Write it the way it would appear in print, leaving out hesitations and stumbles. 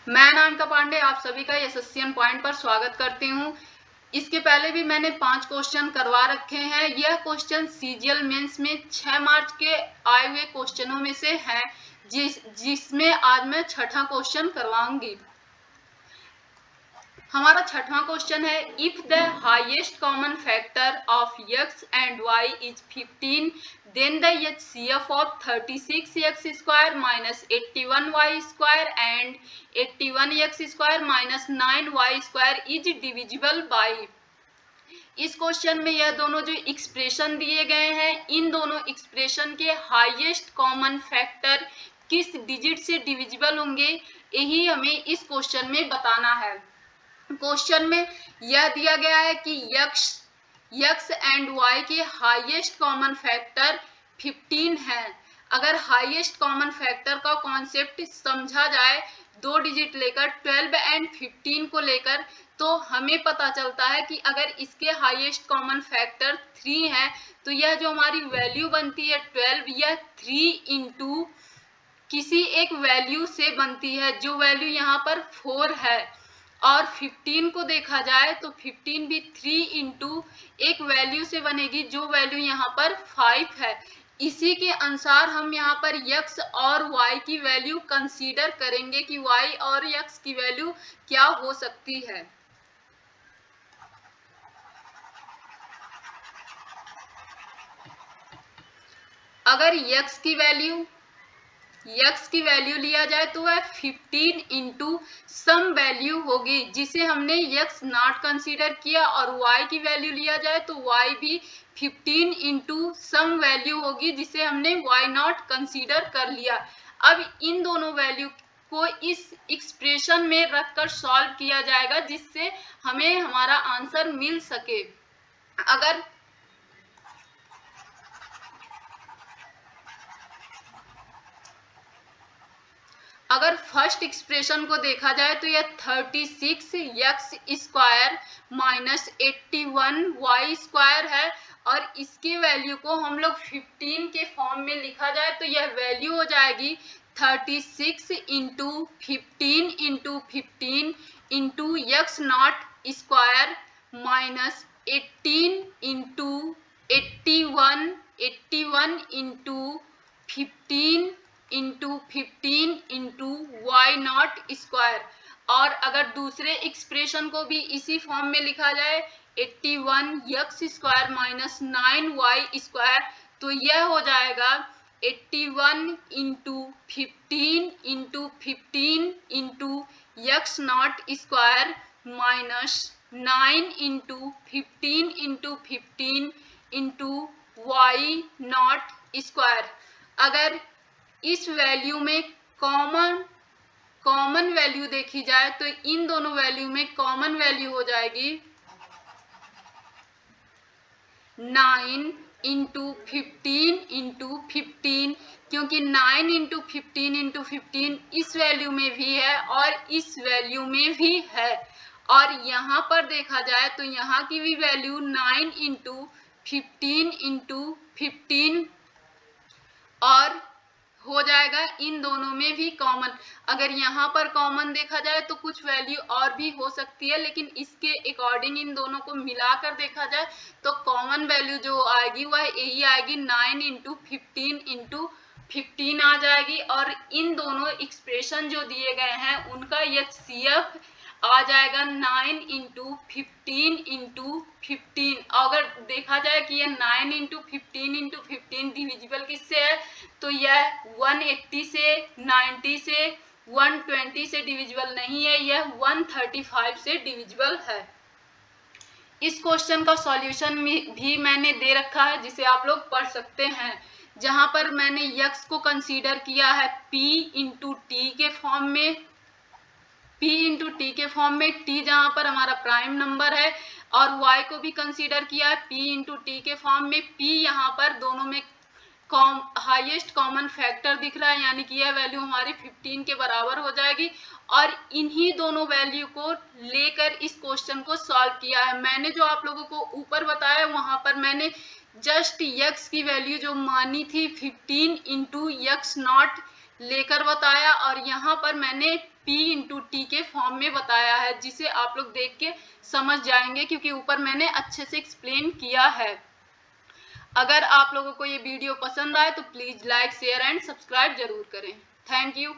मैं अनामिका पांडे आप सभी का एसएससीएन पॉइंट पर स्वागत करती हूँ। इसके पहले भी मैंने 5 क्वेश्चन करवा रखे हैं। यह क्वेश्चन सीजीएल मेंस में 6 मार्च के आए हुए क्वेश्चनों में से है, जिसमें आज मैं छठा क्वेश्चन करवाऊंगी। हमारा छठवां क्वेश्चन है, if the highest common factor of x and y is 15, then the HCF of 36x square minus 81y square and 81x square minus 9y square is divisible by. इस क्वेश्चन में यह दोनों जो expression दिए गए हैं, इन दोनों एक्सप्रेशन के हाईएस्ट कॉमन फैक्टर किस डिजिट से डिविजिबल होंगे, यही हमें इस क्वेश्चन में बताना है। क्वेश्चन में यह दिया गया है कि x एंड y के हाईएस्ट कॉमन फैक्टर 15 है। अगर हाईएस्ट कॉमन फैक्टर का कॉन्सेप्ट समझा जाए, 2 डिजिट लेकर 12 एंड 15 को लेकर, तो हमें पता चलता है कि अगर इसके हाईएस्ट कॉमन फैक्टर 3 है तो यह जो हमारी वैल्यू बनती है 12, यह 3 इंटू किसी एक वैल्यू से बनती है, जो वैल्यू यहाँ पर 4 है। और 15 को देखा जाए तो 15 भी 3 इंटू एक वैल्यू से बनेगी, जो वैल्यू यहाँ पर 5 है। इसी के अनुसार हम यहाँ पर x और y की वैल्यू कंसीडर करेंगे कि y और x की वैल्यू क्या हो सकती है। अगर x की वैल्यू लिया जाए तो वह 15 इंटू सम वैल्यू होगी, जिसे हमने x नॉट कंसीडर किया, और y की वैल्यू लिया जाए तो y भी 15 इंटू सम वैल्यू होगी, जिसे हमने y नॉट कंसीडर कर लिया। अब इन दोनों वैल्यू को इस एक्सप्रेशन में रखकर सॉल्व किया जाएगा, जिससे हमें हमारा आंसर मिल सके। अगर फर्स्ट एक्सप्रेशन को देखा जाए तो यह 36x square minus 81y square है, और इसके वैल्यू को हम लोग 15 के फॉर्म में लिखा जाए तो यह वैल्यू हो जाएगी 36 into 15 into 15 into x naught square minus 18 into 81 into 15 into 15 into y naught square. और अगर दूसरे एक्सप्रेशन को भी इसी फॉर्म में लिखा जाए 81x square minus 9y square, तो यह हो जाएगा 81 into 15 into 15 into x naught square minus 9 into 15 into 15 into y naught square. अगर इस वैल्यू में कॉमन वैल्यू देखी जाए तो इन दोनों वैल्यू में कॉमन वैल्यू हो जाएगी 9 इंटू 15 इंटू 15, क्योंकि 9 इंटू 15 इंटू 15 इस वैल्यू में भी है और इस वैल्यू में भी है। और यहाँ पर देखा जाए तो यहाँ की भी वैल्यू 9 इंटू 15 इंटू 15 और हो जाएगा इन दोनों में भी कॉमन। अगर यहाँ पर कॉमन देखा जाए तो कुछ वैल्यू और भी हो सकती है, लेकिन इसके अकॉर्डिंग इन दोनों को मिलाकर देखा जाए तो कॉमन वैल्यू जो आएगी वह यही आएगी 9 इंटू 15 इंटू 15 आ जाएगी। और इन दोनों एक्सप्रेशन जो दिए गए हैं उनका HCF आ जाएगा 9 इंटू 15 इंटू 15। अगर देखा जाए कि यह 9 इंटू 15 इंटू 15 डिविजिबल किससे है, तो यह 180 से 90 से 120 से डिविजिबल नहीं है, यह 135 से डिविजिबल है। इस क्वेश्चन का सॉल्यूशन भी मैंने दे रखा है, जिसे आप लोग पढ़ सकते हैं, जहां पर मैंने x को कंसीडर किया है p इंटू टी के फॉर्म में, p इंटू टी के फॉर्म में, t जहां पर हमारा प्राइम नंबर है, और y को भी कंसीडर किया है p इंटू टी के फॉर्म में। p यहाँ पर दोनों में हाईएस्ट कॉमन फैक्टर दिख रहा है, यानी कि यह वैल्यू हमारी 15 के बराबर हो जाएगी। और इन्हीं दोनों वैल्यू को लेकर इस क्वेश्चन को सॉल्व किया है। मैंने जो आप लोगों को ऊपर बताया वहां पर मैंने जस्ट x की वैल्यू जो मानी थी 15 इंटू एक्स नॉट लेकर बताया और यहाँ पर मैंने P इंटू टी के फॉर्म में बताया है, जिसे आप लोग देख के समझ जाएंगे क्योंकि ऊपर मैंने अच्छे से एक्सप्लेन किया है। अगर आप लोगों को ये वीडियो पसंद आए तो please like share and subscribe जरूर करें। Thank you.